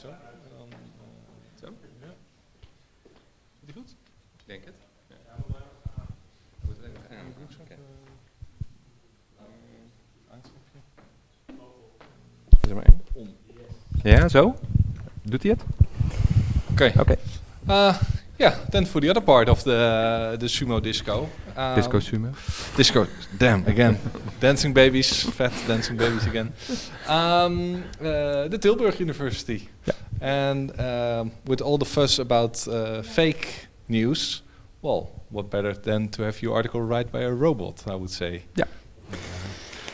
Zo. Zo. Ja. Is die goed? Ik denk het. Ja. Moet het even aan. Okay. Is er maar één? Om. Ja, zo. Doet hij het? Oké. Yeah, then for the other part of the sumo disco. Disco sumo. Disco, damn, again. Dancing babies, fat dancing babies again. The Tilburg University. Yeah. And with all the fuss about fake news, well, what better than to have your article written by a robot, I would say. Yeah.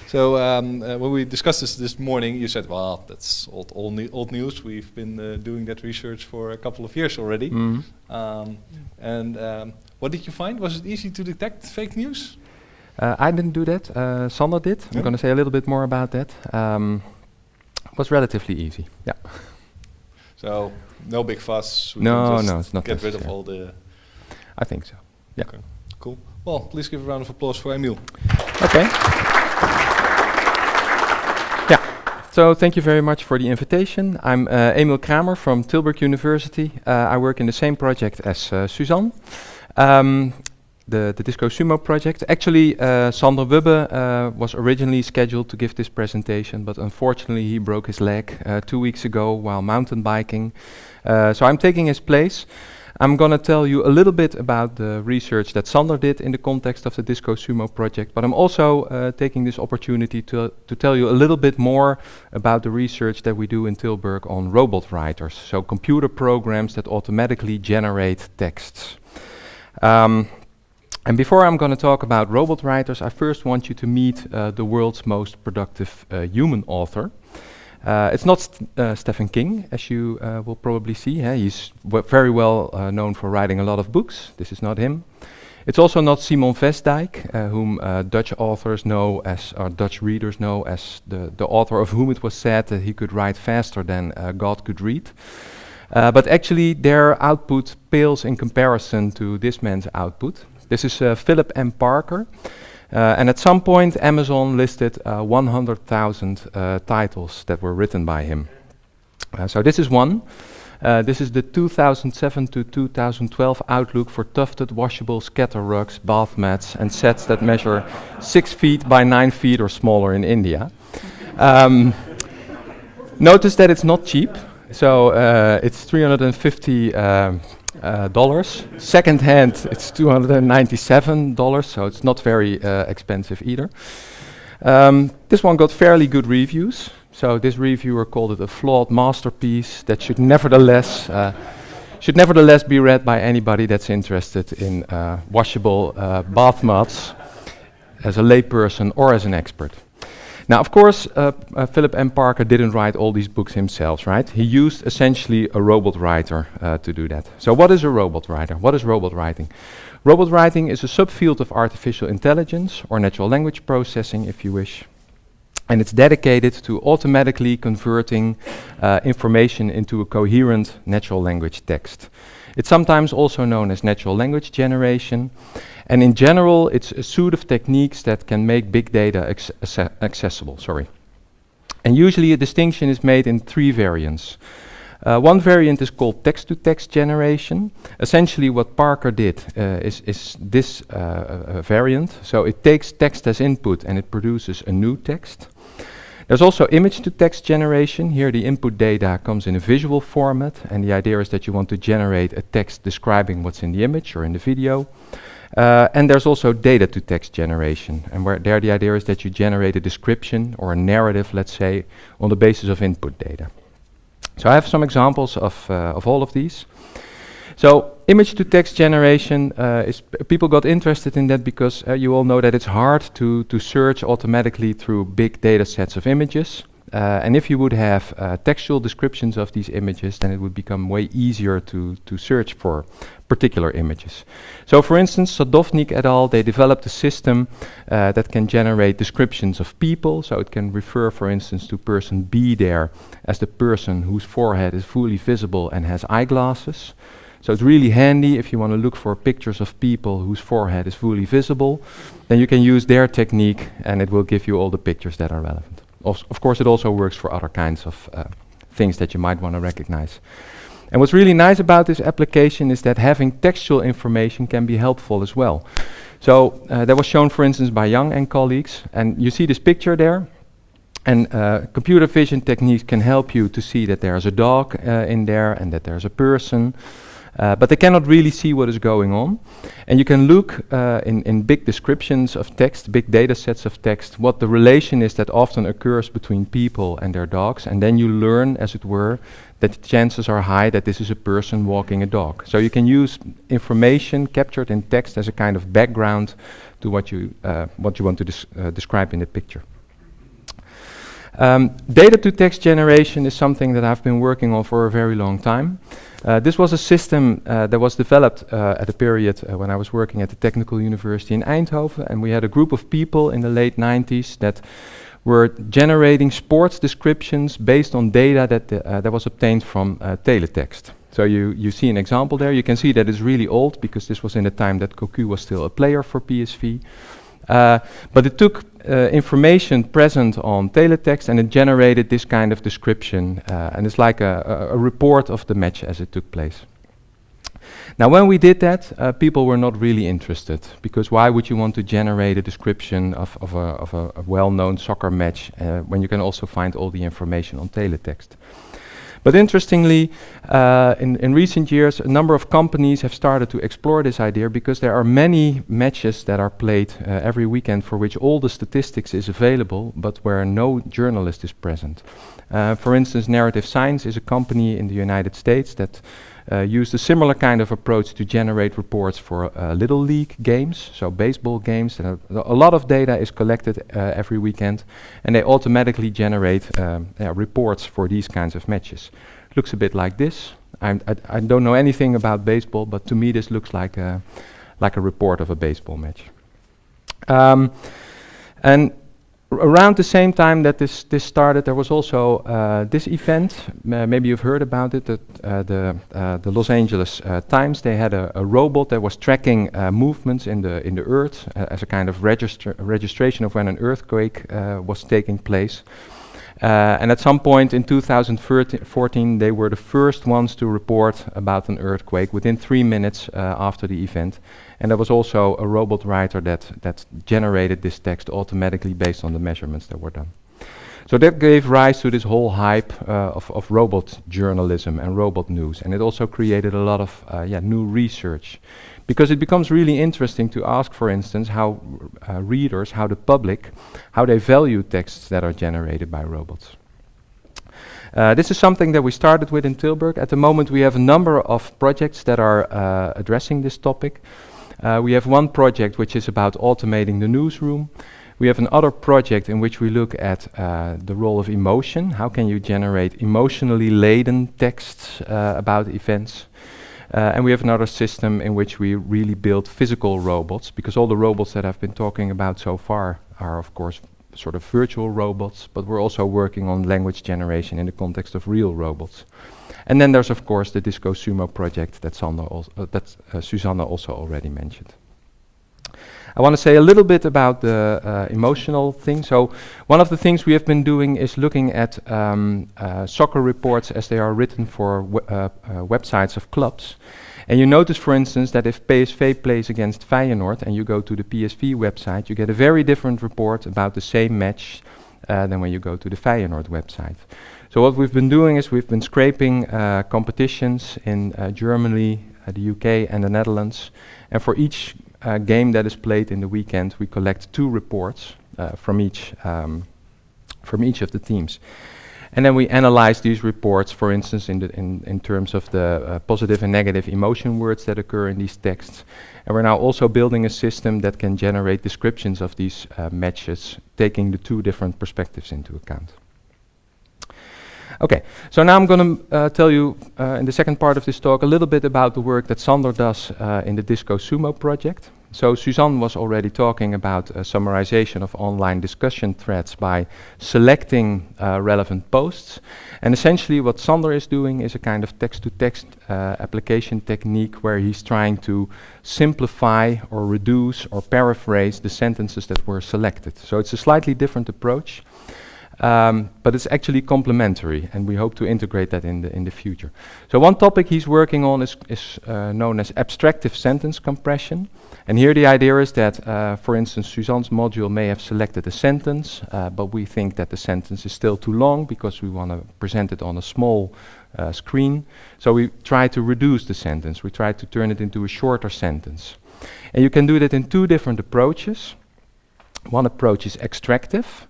So when we discussed this morning, you said, well, that's old news. We've been doing that research for a couple of years already. Mm-hmm. What did you find? Was it easy to detect fake news? I didn't do that. Sander did. Yeah. I'm going to say a little bit more about that. It was relatively easy. Yeah. So no big fuss. No, it's not get rid of necessary. all the. I think so. Yeah. Okay. Cool. Well, please give a round of applause for Emiel. Okay. Yeah. So thank you very much for the invitation. I'm Emiel Krahmer from Tilburg University. I work in the same project as Suzanne. The Disco Sumo project. Actually, Sander Wubbe was originally scheduled to give this presentation, but unfortunately he broke his leg 2 weeks ago while mountain biking. So I'm taking his place. I'm going to tell you a little bit about the research that Sander did in the context of the Disco Sumo project, but I'm also taking this opportunity to tell you a little bit more about the research that we do in Tilburg on robot writers, so computer programs that automatically generate texts. And before I'm going to talk about robot writers, I first want you to meet the world's most productive human author. It's not Stephen King, as you will probably see. He's very well known for writing a lot of books. This is not him. It's also not Simon Vestdijk, whom Dutch authors know as, or Dutch readers know as the author of whom it was said that he could write faster than God could read. But actually their output pales in comparison to this man's output. This is Philip M. Parker. And at some point, Amazon listed 100,000 titles that were written by him. So this is one. This is the 2007 to 2012 outlook for tufted washable scatter rugs, bath mats, and sets that measure 6 feet by 9 feet or smaller in India. Notice that it's not cheap. So it's $350. Second hand, it's $297, so it's not very expensive either. This one got fairly good reviews. So this reviewer called it a flawed masterpiece that should nevertheless be read by anybody that's interested in washable bath mats as a layperson or as an expert. Now, of course, Philip M. Parker didn't write all these books himself, right? He used essentially a robot writer to do that. So what is a robot writer? What is robot writing? Robot writing is a subfield of artificial intelligence, or natural language processing, if you wish. And it's dedicated to automatically converting information into a coherent natural language text. It's sometimes also known as natural language generation. And in general, it's a suite of techniques that can make big data accessible. And usually a distinction is made in 3 variants. One variant is called text-to-text generation. Essentially what Parker did is this variant. So it takes text as input and it produces a new text. There's also image-to-text generation. Here the input data comes in a visual format, and the idea is that you want to generate a text describing what's in the image or in the video. And there's also data-to-text generation, and where there the idea is that you generate a description or a narrative, let's say, on the basis of input data. So I have some examples of all of these. So image-to-text generation, people got interested in that because you all know that it's hard to search automatically through big data sets of images. And if you would have textual descriptions of these images, then it would become way easier to search for particular images. So for instance, Sadovnik et al., they developed a system that can generate descriptions of people. So it can refer, for instance, to person B there as the person whose forehead is fully visible and has eyeglasses. So it's really handy if you want to look for pictures of people whose forehead is fully visible. Then you can use their technique and it will give you all the pictures that are relevant. Of course, it also works for other kinds of things that you might want to recognize. And what's really nice about this application is that having textual information can be helpful as well. So that was shown, for instance, by Young and colleagues, and you see this picture there. And computer vision techniques can help you to see that there's a dog in there and that there's a person, but they cannot really see what is going on. And you can look in big descriptions of text, big data sets of text, what the relation is that often occurs between people and their dogs, and then you learn, as it were, that the chances are high that this is a person walking a dog. So you can use information captured in text as a kind of background to what you want to describe in the picture. Data-to-text generation is something that I've been working on for a very long time. This was a system that was developed at a period when I was working at the Technical University in Eindhoven, and we had a group of people in the late 90s that were generating sports descriptions based on data that was obtained from teletext. So you see an example there. You can see that it's really old because this was in the time that Cocu was still a player for PSV. But it took information present on teletext and it generated this kind of description, and it's like a report of the match as it took place. Now when we did that, people were not really interested, because why would you want to generate a description of a well-known soccer match when you can also find all the information on teletext? But interestingly, in recent years, a number of companies have started to explore this idea, because there are many matches that are played every weekend for which all the statistics is available, but where no journalist is present. For instance, Narrative Science is a company in the United States that used a similar kind of approach to generate reports for Little League games, so baseball games. A lot of data is collected every weekend, and they automatically generate reports for these kinds of matches. Looks a bit like this. I don't know anything about baseball, but to me this looks like a report of a baseball match. And around the same time that this started, there was also this event. Maybe you've heard about it. The Los Angeles Times. They had a robot that was tracking movements in the earth as a kind of registration of when an earthquake was taking place. And at some point in 2014, they were the first ones to report about an earthquake within 3 minutes after the event. And there was also a robot writer that generated this text automatically based on the measurements that were done. So that gave rise to this whole hype of robot journalism and robot news. And it also created a lot of new research. Because it becomes really interesting to ask, for instance, how readers, how the public, how they value texts that are generated by robots. This is something that we started with in Tilburg. At the moment we have a number of projects that are addressing this topic. We have one project which is about automating the newsroom. We have another project in which we look at the role of emotion. How can you generate emotionally laden texts about events? And we have another system in which we really build physical robots, because all the robots that I've been talking about so far are of course sort of virtual robots, but we're also working on language generation in the context of real robots. And then there's of course the Disco Sumo project that Susanne also already mentioned. I want to say a little bit about the emotional thing. So one of the things we have been doing is looking at soccer reports as they are written for websites of clubs. And you notice, for instance, that if PSV plays against Feyenoord and you go to the PSV website, you get a very different report about the same match than when you go to the Feyenoord website. So what we've been doing is we've been scraping competitions in Germany, the UK and the Netherlands. And for each game that is played in the weekend, we collect 2 reports from each of the teams. And then we analyze these reports, for instance, in terms of the positive and negative emotion words that occur in these texts. And we're now also building a system that can generate descriptions of these matches, taking the 2 different perspectives into account. Okay, so now I'm going to tell you in the second part of this talk a little bit about the work that Sander does in the Disco Sumo project. So Suzanne was already talking about summarization of online discussion threads by selecting relevant posts. And essentially what Sander is doing is a kind of text-to-text application technique where he's trying to simplify or reduce or paraphrase the sentences that were selected. So it's a slightly different approach. but it's actually complementary, and we hope to integrate that in the future. So one topic he's working on is known as abstractive sentence compression. And here the idea is that, for instance, Suzanne's module may have selected a sentence, but we think that the sentence is still too long because we want to present it on a small screen. So we try to reduce the sentence. We try to turn it into a shorter sentence. And you can do that in two different approaches. One approach is extractive.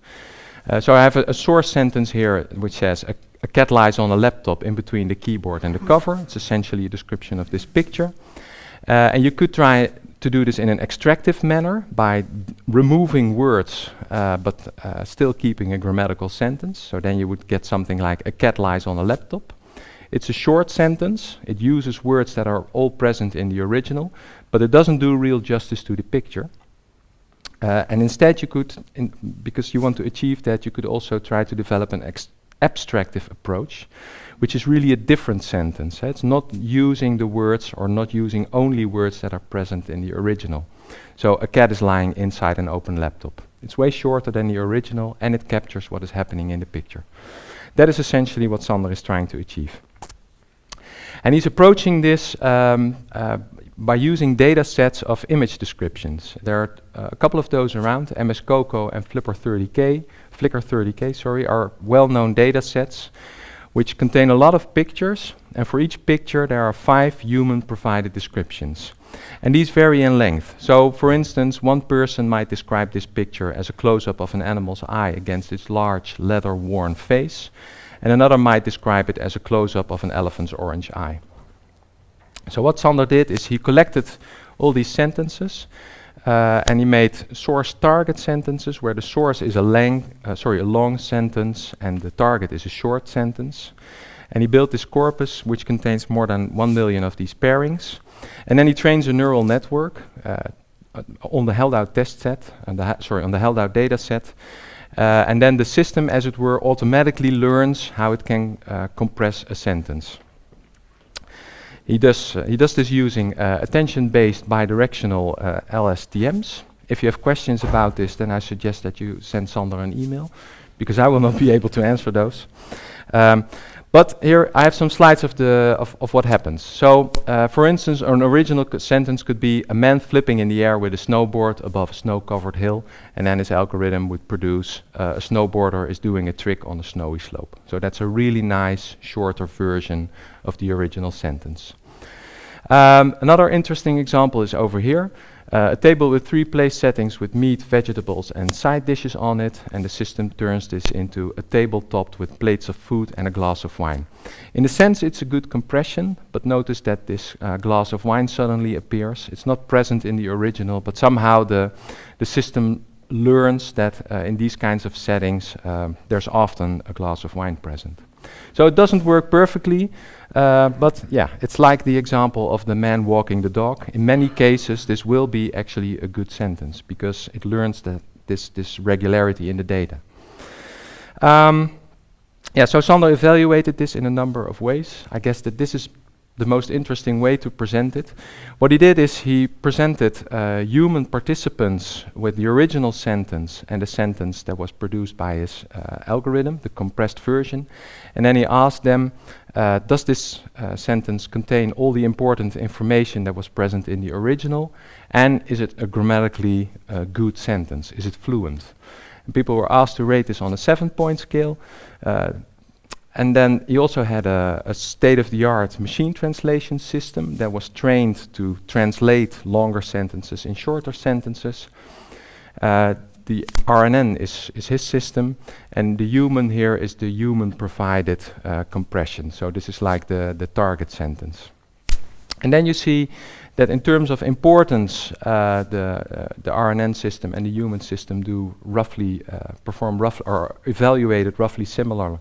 So I have a source sentence here which says, a cat lies on a laptop in between the keyboard and the cover. It's essentially a description of this picture. And you could try to do this in an extractive manner by removing words, but still keeping a grammatical sentence. So then you would get something like, a cat lies on a laptop. It's a short sentence. It uses words that are all present in the original, but it doesn't do real justice to the picture. And instead you could, because you want to achieve that, you could also try to develop an abstractive approach, which is really a different sentence. It's not using the words or not using only words that are present in the original. So a cat is lying inside an open laptop. It's way shorter than the original, and it captures what is happening in the picture. That is essentially what Sander is trying to achieve. And he's approaching this by using data sets of image descriptions. There are a couple of those around. MS Coco and Flickr 30K, are well-known data sets which contain a lot of pictures, and for each picture there are 5 human-provided descriptions. And these vary in length. So, for instance, one person might describe this picture as a close-up of an animal's eye against its large, leather-worn face, and another might describe it as a close-up of an elephant's orange eye. So what Sander did is he collected all these sentences, and he made source target sentences where the source is a long sentence and the target is a short sentence. And he built this corpus which contains more than 1 million of these pairings. And then he trains a neural network on the held-out test set, on the held-out data set. And then the system, as it were, automatically learns how it can compress a sentence. He does this using attention-based bidirectional LSTMs. If you have questions about this, then I suggest that you send Sander an email, because I will not be able to answer those. But here I have some slides of what happens. So, for instance, an original sentence could be a man flipping in the air with a snowboard above a snow-covered hill, and then his algorithm would produce a snowboarder is doing a trick on a snowy slope. So that's a really nice, shorter version of the original sentence. Another interesting example is over here. A table with 3 place settings with meat, vegetables and side dishes on it, and the system turns this into a table topped with plates of food and a glass of wine. In a sense it's a good compression, but notice that this glass of wine suddenly appears. It's not present in the original, but somehow the system learns that in these kinds of settings there's often a glass of wine present. So it doesn't work perfectly, but yeah, it's like the example of the man walking the dog. In many cases, this will be actually a good sentence because it learns that this regularity in the data. Yeah, so Sander evaluated this in a number of ways. I guess that this is the most interesting way to present it. What he did is he presented human participants with the original sentence and the sentence that was produced by his algorithm, the compressed version, and then he asked them, does this sentence contain all the important information that was present in the original, and is it a grammatically good sentence? Is it fluent? And people were asked to rate this on a 7-point scale. And then he also had a state-of-the-art machine translation system that was trained to translate longer sentences in shorter sentences. The RNN is his system, and the human here is the human-provided compression. So this is like the target sentence. And then you see that in terms of importance, the RNN system and the human system do roughly or evaluated roughly similar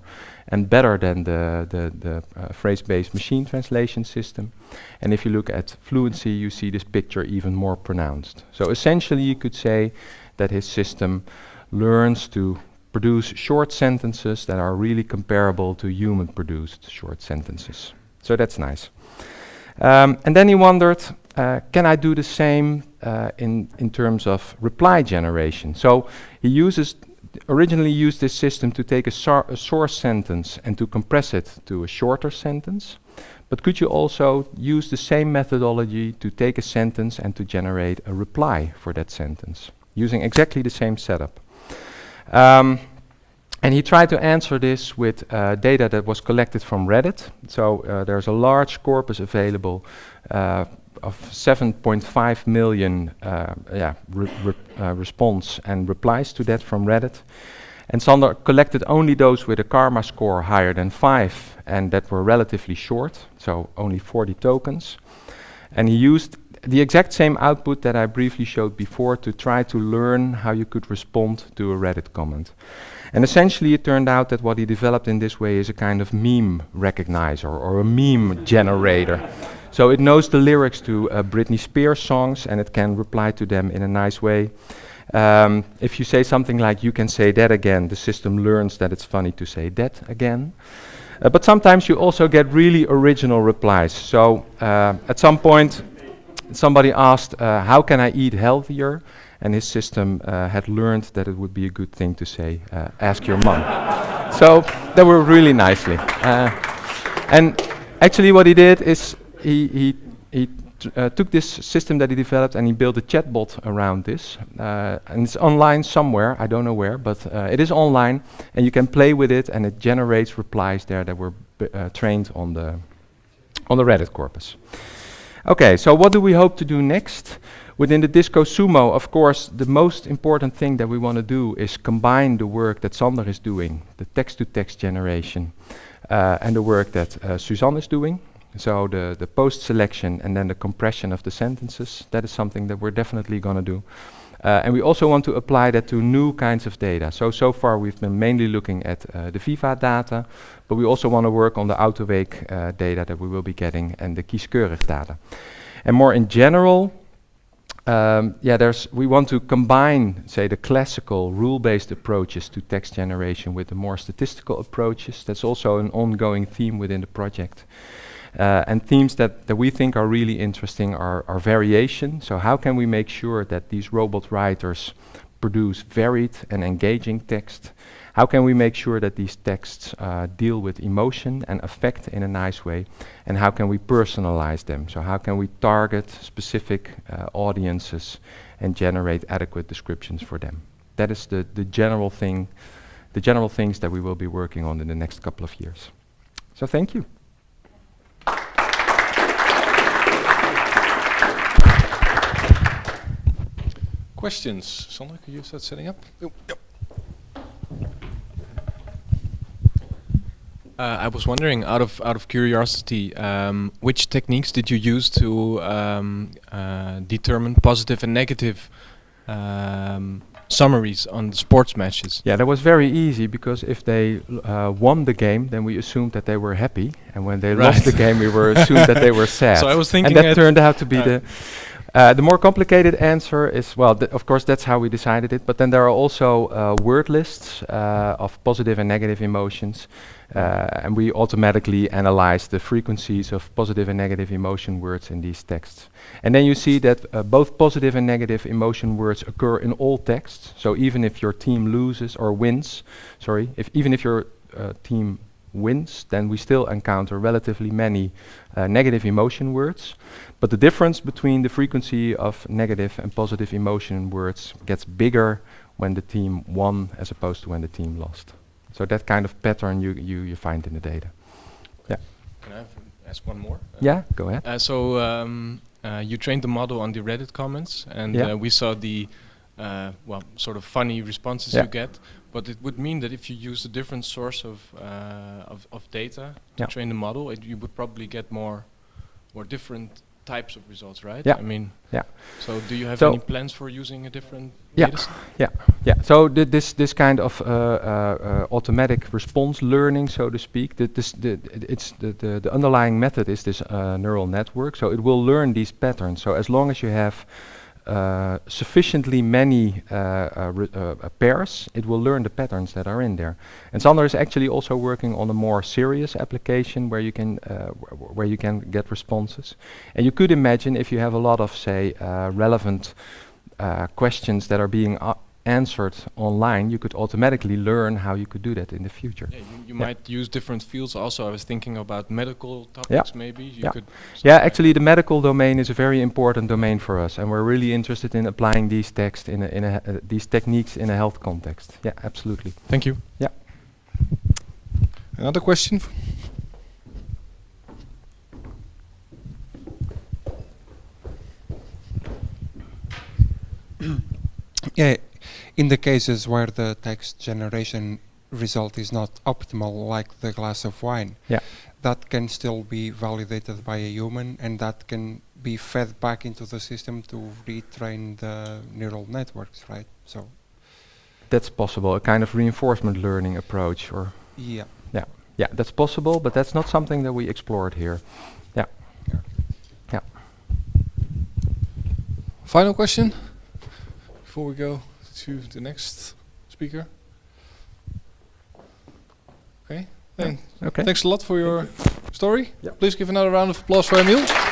and better than the phrase-based machine translation system. And if you look at fluency, you see this picture even more pronounced. So essentially you could say that his system learns to produce short sentences that are really comparable to human-produced short sentences. So that's nice. And then he wondered, can I do the same in terms of reply generation? So he uses originally used this system to take a source sentence and to compress it to a shorter sentence. But could you also use the same methodology to take a sentence and to generate a reply for that sentence, using exactly the same setup? And he tried to answer this with data that was collected from Reddit. So there's a large corpus available of 7.5 million response and replies to that from Reddit. And Sander collected only those with a karma score higher than 5 and that were relatively short, so only 40 tokens. And he used the exact same output that I briefly showed before to try to learn how you could respond to a Reddit comment. And essentially it turned out that what he developed in this way is a kind of meme recognizer or a meme generator. So it knows the lyrics to Britney Spears songs and it can reply to them in a nice way. If you say something like, "You can say that again," the system learns that it's funny to say that again. But sometimes you also get really original replies. So at some point, somebody asked, "How can I eat healthier?" And his system had learned that it would be a good thing to say, "Ask your mom." So that worked really nicely. And actually what he did is he took this system that he developed and he built a chatbot around this. And it's online somewhere, I don't know where, but it is online and you can play with it and it generates replies there that were trained on the Reddit corpus. Okay, so what do we hope to do next? Within the Disco Sumo, of course, the most important thing that we want to do is combine the work that Sander is doing, the text-to-text generation, and the work that Suzanne is doing. So the post-selection and then the compression of the sentences, that is something that we're definitely going to do. And we also want to apply that to new kinds of data. So far we've been mainly looking at the Viva data, but we also want to work on the Autoweek data that we will be getting and the kieskeurig data. And more in general, we want to combine, say, the classical rule-based approaches to text generation with the more statistical approaches. That's also an ongoing theme within the project. And themes that we think are really interesting are variation. So how can we make sure that these robot writers produce varied and engaging text? How can we make sure that these texts deal with emotion and affect in a nice way? And how can we personalize them? So how can we target specific audiences and generate adequate descriptions for them? That is the general thing, the general things that we will be working on in the next couple of years. So thank you. Questions? Sander, could you start setting up? Yep. I was wondering, out of curiosity, which techniques did you use to determine positive and negative summaries on the sports matches? Yeah, that was very easy because if they won the game, then we assumed that they were happy, and when they lost the game, we were assumed that they were sad. So I was thinking, and that turned out to be the more complicated answer is, well, of course that's how we decided it, but then there are also word lists of positive and negative emotions, and we automatically analyze the frequencies of positive and negative emotion words in these texts. And then you see that both positive and negative emotion words occur in all texts, so even if your team loses or wins, even if your team wins, then we still encounter relatively many negative emotion words. But the difference between the frequency of negative and positive emotion words gets bigger when the team won as opposed to when the team lost. So that kind of pattern you find in the data. Yeah. Can I ask one more? Yeah, go ahead. You trained the model on the Reddit comments, and we saw the sort of funny responses you get. But it would mean that if you use a different source of data to train the model, you would probably get more different types of results, right? Yeah. I mean, so do you have any plans for using a different data set? Yeah. So this kind of automatic response learning, so to speak, the underlying method is this neural network. So it will learn these patterns. So as long as you have sufficiently many pairs, it will learn the patterns that are in there. And Sander is actually also working on a more serious application where you can get responses. And you could imagine if you have a lot of, say, relevant questions that are being answered online, you could automatically learn how you could do that in the future. Yeah, you might use different fields also. I was thinking about medical topics maybe. You could actually the medical domain is a very important domain for us, and we're really interested in applying these texts these techniques in a health context. Yeah, absolutely. Thank you. Yeah. Another question? Yeah, in the cases where the text generation result is not optimal, like the glass of wine, that can still be validated by a human, and that can be fed back into the system to retrain the neural networks, right? So that's possible, a kind of reinforcement learning approach, or yeah, that's possible, but that's not something that we explored here. Yeah. Final question before we go to the next speaker. Okay. Thanks a lot for your story. Please give another round of applause for Emiel.